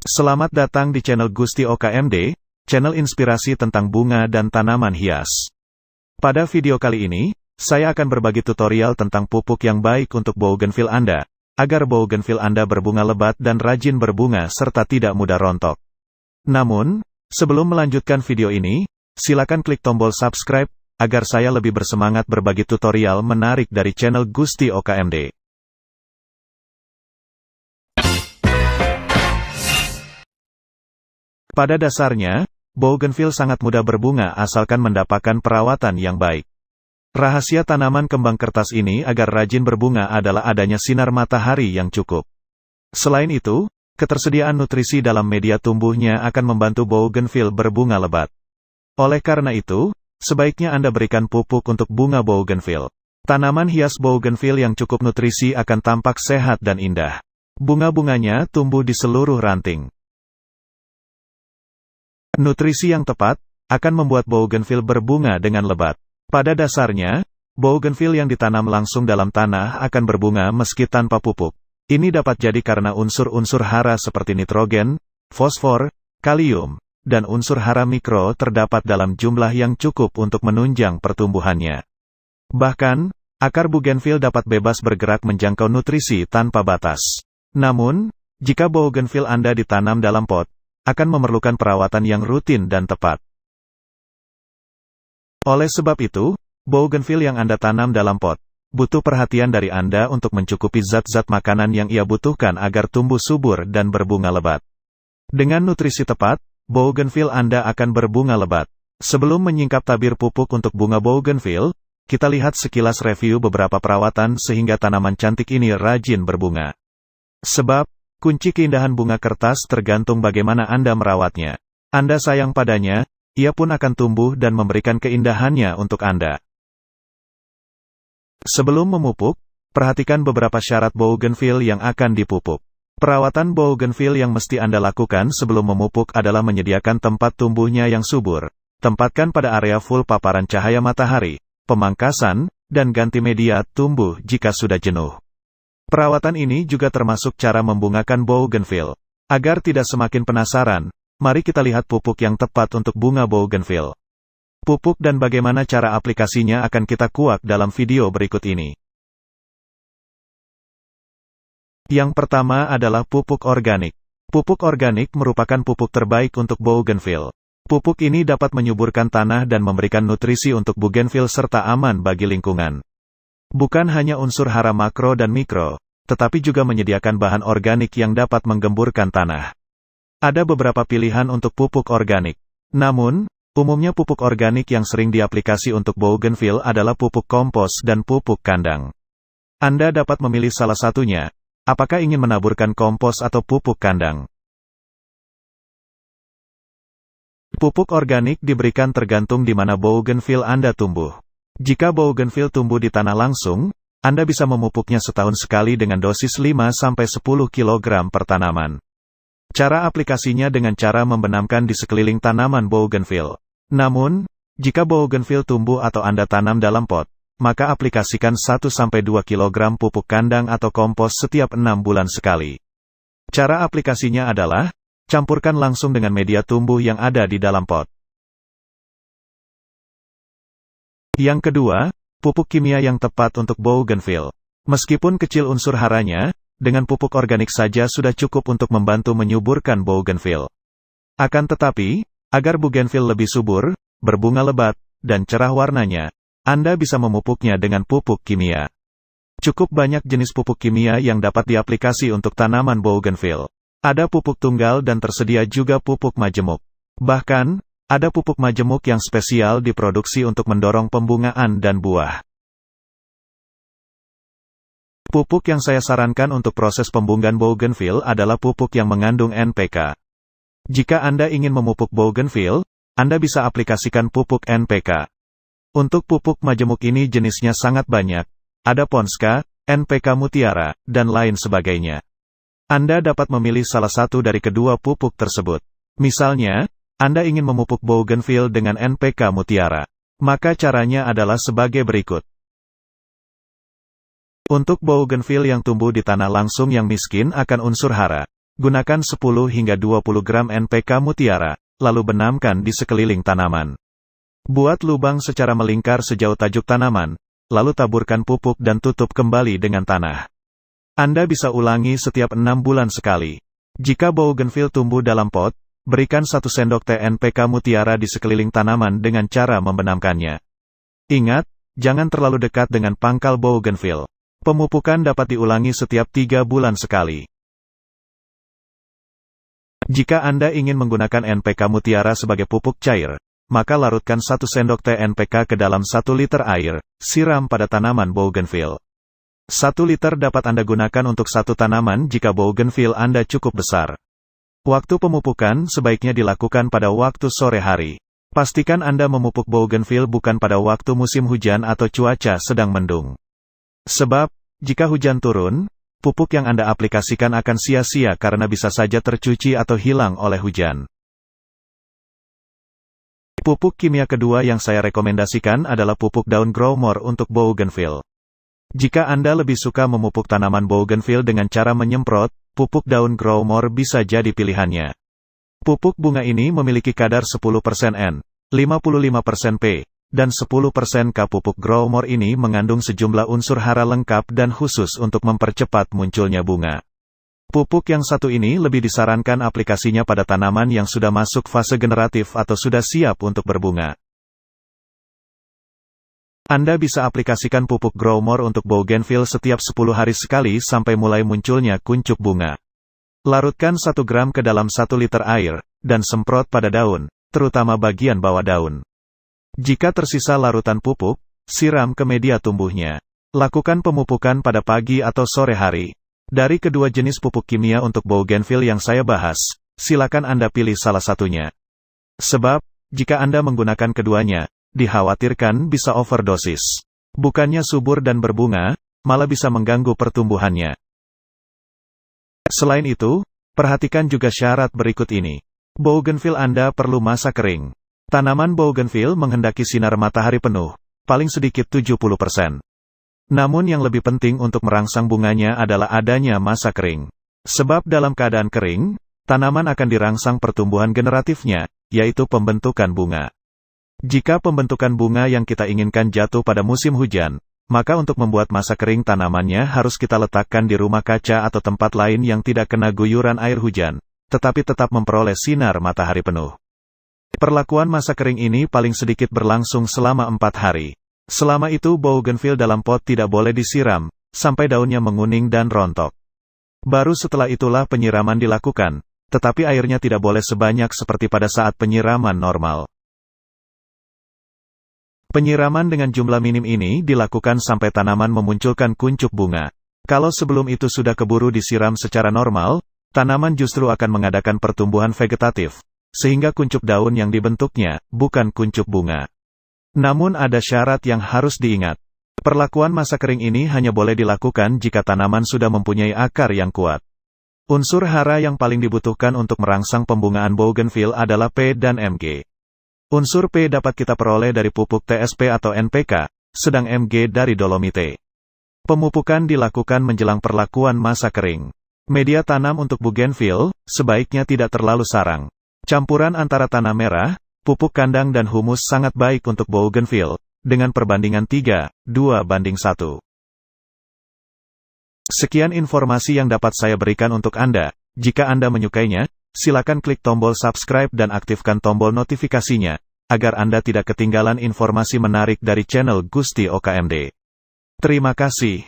Selamat datang di channel Gusti OKMD, channel inspirasi tentang bunga dan tanaman hias. Pada video kali ini, saya akan berbagi tutorial tentang pupuk yang baik untuk bougainville Anda, agar bougainville Anda berbunga lebat dan rajin berbunga serta tidak mudah rontok. Namun, sebelum melanjutkan video ini, silakan klik tombol subscribe, agar saya lebih bersemangat berbagi tutorial menarik dari channel Gusti OKMD. Pada dasarnya, bougainville sangat mudah berbunga asalkan mendapatkan perawatan yang baik. Rahasia tanaman kembang kertas ini agar rajin berbunga adalah adanya sinar matahari yang cukup. Selain itu, ketersediaan nutrisi dalam media tumbuhnya akan membantu bougainville berbunga lebat. Oleh karena itu, sebaiknya Anda berikan pupuk untuk bunga bougainville. Tanaman hias bougainville yang cukup nutrisi akan tampak sehat dan indah. Bunga-bunganya tumbuh di seluruh ranting. Nutrisi yang tepat akan membuat bougainville berbunga dengan lebat. Pada dasarnya, bougainville yang ditanam langsung dalam tanah akan berbunga meski tanpa pupuk. Ini dapat jadi karena unsur-unsur hara seperti nitrogen, fosfor, kalium, dan unsur hara mikro terdapat dalam jumlah yang cukup untuk menunjang pertumbuhannya. Bahkan, akar bougainville dapat bebas bergerak menjangkau nutrisi tanpa batas. Namun, jika bougainville Anda ditanam dalam pot, akan memerlukan perawatan yang rutin dan tepat. Oleh sebab itu, bougainville yang Anda tanam dalam pot, butuh perhatian dari Anda untuk mencukupi zat-zat makanan yang ia butuhkan agar tumbuh subur dan berbunga lebat. Dengan nutrisi tepat, bougainville Anda akan berbunga lebat. Sebelum menyingkap tabir pupuk untuk bunga bougainville, kita lihat sekilas review beberapa perawatan sehingga tanaman cantik ini rajin berbunga. Sebab, kunci keindahan bunga kertas tergantung bagaimana Anda merawatnya. Anda sayang padanya, ia pun akan tumbuh dan memberikan keindahannya untuk Anda. Sebelum memupuk, perhatikan beberapa syarat bougainville yang akan dipupuk. Perawatan bougainville yang mesti Anda lakukan sebelum memupuk adalah menyediakan tempat tumbuhnya yang subur. Tempatkan pada area full paparan cahaya matahari, pemangkasan, dan ganti media tumbuh jika sudah jenuh. Perawatan ini juga termasuk cara membungakan bougainville. Agar tidak semakin penasaran, mari kita lihat pupuk yang tepat untuk bunga bougainville. Pupuk dan bagaimana cara aplikasinya akan kita kuak dalam video berikut ini. Yang pertama adalah pupuk organik. Pupuk organik merupakan pupuk terbaik untuk bougainville. Pupuk ini dapat menyuburkan tanah dan memberikan nutrisi untuk bougainville serta aman bagi lingkungan. Bukan hanya unsur hara makro dan mikro, tetapi juga menyediakan bahan organik yang dapat menggemburkan tanah. Ada beberapa pilihan untuk pupuk organik. Namun, umumnya pupuk organik yang sering diaplikasi untuk bougainville adalah pupuk kompos dan pupuk kandang. Anda dapat memilih salah satunya. Apakah ingin menaburkan kompos atau pupuk kandang? Pupuk organik diberikan tergantung di mana bougainville Anda tumbuh. Jika bougainville tumbuh di tanah langsung, Anda bisa memupuknya setahun sekali dengan dosis 5-10 kg per tanaman. Cara aplikasinya dengan cara membenamkan di sekeliling tanaman bougainville. Namun, jika bougainville tumbuh atau Anda tanam dalam pot, maka aplikasikan 1-2 kg pupuk kandang atau kompos setiap 6 bulan sekali. Cara aplikasinya adalah, campurkan langsung dengan media tumbuh yang ada di dalam pot. Yang kedua, pupuk kimia yang tepat untuk bougainville. Meskipun kecil unsur haranya, dengan pupuk organik saja sudah cukup untuk membantu menyuburkan bougainville. Akan tetapi, agar bougainville lebih subur, berbunga lebat, dan cerah warnanya, Anda bisa memupuknya dengan pupuk kimia. Cukup banyak jenis pupuk kimia yang dapat diaplikasi untuk tanaman bougainville. Ada pupuk tunggal dan tersedia juga pupuk majemuk. Bahkan, ada pupuk majemuk yang spesial diproduksi untuk mendorong pembungaan dan buah. Pupuk yang saya sarankan untuk proses pembungaan bougainville adalah pupuk yang mengandung NPK. Jika Anda ingin memupuk bougainville, Anda bisa aplikasikan pupuk NPK. Untuk pupuk majemuk ini jenisnya sangat banyak. Ada Ponska, NPK Mutiara, dan lain sebagainya. Anda dapat memilih salah satu dari kedua pupuk tersebut. Misalnya, Anda ingin memupuk bougainville dengan NPK Mutiara. Maka caranya adalah sebagai berikut. Untuk bougainville yang tumbuh di tanah langsung yang miskin akan unsur hara, Gunakan 10 hingga 20 gram NPK mutiara, lalu benamkan di sekeliling tanaman. Buat lubang secara melingkar sejauh tajuk tanaman, lalu taburkan pupuk dan tutup kembali dengan tanah. Anda bisa ulangi setiap 6 bulan sekali. Jika bougainville tumbuh dalam pot, berikan 1 sendok teh NPK mutiara di sekeliling tanaman dengan cara membenamkannya. Ingat, jangan terlalu dekat dengan pangkal bougainville. Pemupukan dapat diulangi setiap 3 bulan sekali. Jika Anda ingin menggunakan NPK mutiara sebagai pupuk cair, maka larutkan 1 sendok teh NPK ke dalam 1 liter air, siram pada tanaman bougainville. 1 liter dapat Anda gunakan untuk 1 tanaman jika bougainville Anda cukup besar. Waktu pemupukan sebaiknya dilakukan pada waktu sore hari. Pastikan Anda memupuk bougainville bukan pada waktu musim hujan atau cuaca sedang mendung. Sebab, jika hujan turun, pupuk yang Anda aplikasikan akan sia-sia karena bisa saja tercuci atau hilang oleh hujan. Pupuk kimia kedua yang saya rekomendasikan adalah pupuk daun growmore untuk bougainville. Jika Anda lebih suka memupuk tanaman bougainville dengan cara menyemprot, pupuk daun growmore bisa jadi pilihannya. Pupuk bunga ini memiliki kadar 10% N, 55% P, dan 10% K. Pupuk growmore ini mengandung sejumlah unsur hara lengkap dan khusus untuk mempercepat munculnya bunga. Pupuk yang satu ini lebih disarankan aplikasinya pada tanaman yang sudah masuk fase generatif atau sudah siap untuk berbunga. Anda bisa aplikasikan pupuk growmore untuk bougainville setiap 10 hari sekali sampai mulai munculnya kuncup bunga. Larutkan 1 gram ke dalam 1 liter air, dan semprot pada daun, terutama bagian bawah daun. Jika tersisa larutan pupuk, siram ke media tumbuhnya. Lakukan pemupukan pada pagi atau sore hari. Dari kedua jenis pupuk kimia untuk bougainville yang saya bahas, silakan Anda pilih salah satunya. Sebab, jika Anda menggunakan keduanya, dikhawatirkan bisa overdosis. Bukannya subur dan berbunga, malah bisa mengganggu pertumbuhannya. Selain itu, perhatikan juga syarat berikut ini. Bougainville Anda perlu masa kering. Tanaman bougainville menghendaki sinar matahari penuh, paling sedikit 70%. Namun yang lebih penting untuk merangsang bunganya adalah adanya masa kering. Sebab dalam keadaan kering, tanaman akan dirangsang pertumbuhan generatifnya, yaitu pembentukan bunga. Jika pembentukan bunga yang kita inginkan jatuh pada musim hujan, maka untuk membuat masa kering tanamannya harus kita letakkan di rumah kaca atau tempat lain yang tidak kena guyuran air hujan, tetapi tetap memperoleh sinar matahari penuh. Perlakuan masa kering ini paling sedikit berlangsung selama 4 hari. Selama itu bougainville dalam pot tidak boleh disiram, sampai daunnya menguning dan rontok. Baru setelah itulah penyiraman dilakukan, tetapi airnya tidak boleh sebanyak seperti pada saat penyiraman normal. Penyiraman dengan jumlah minim ini dilakukan sampai tanaman memunculkan kuncup bunga. Kalau sebelum itu sudah keburu disiram secara normal, tanaman justru akan mengadakan pertumbuhan vegetatif, sehingga kuncup daun yang dibentuknya, bukan kuncup bunga. Namun ada syarat yang harus diingat. Perlakuan masa kering ini hanya boleh dilakukan jika tanaman sudah mempunyai akar yang kuat. Unsur hara yang paling dibutuhkan untuk merangsang pembungaan bougainville adalah P dan Mg. Unsur P dapat kita peroleh dari pupuk TSP atau NPK, sedang Mg dari dolomite. Pemupukan dilakukan menjelang perlakuan masa kering. Media tanam untuk bougainville sebaiknya tidak terlalu sarang. Campuran antara tanah merah, pupuk kandang dan humus sangat baik untuk bougainville, dengan perbandingan 3:2:1. Sekian informasi yang dapat saya berikan untuk Anda. Jika Anda menyukainya, silakan klik tombol subscribe dan aktifkan tombol notifikasinya, agar Anda tidak ketinggalan informasi menarik dari channel Gusti OKMD. Terima kasih.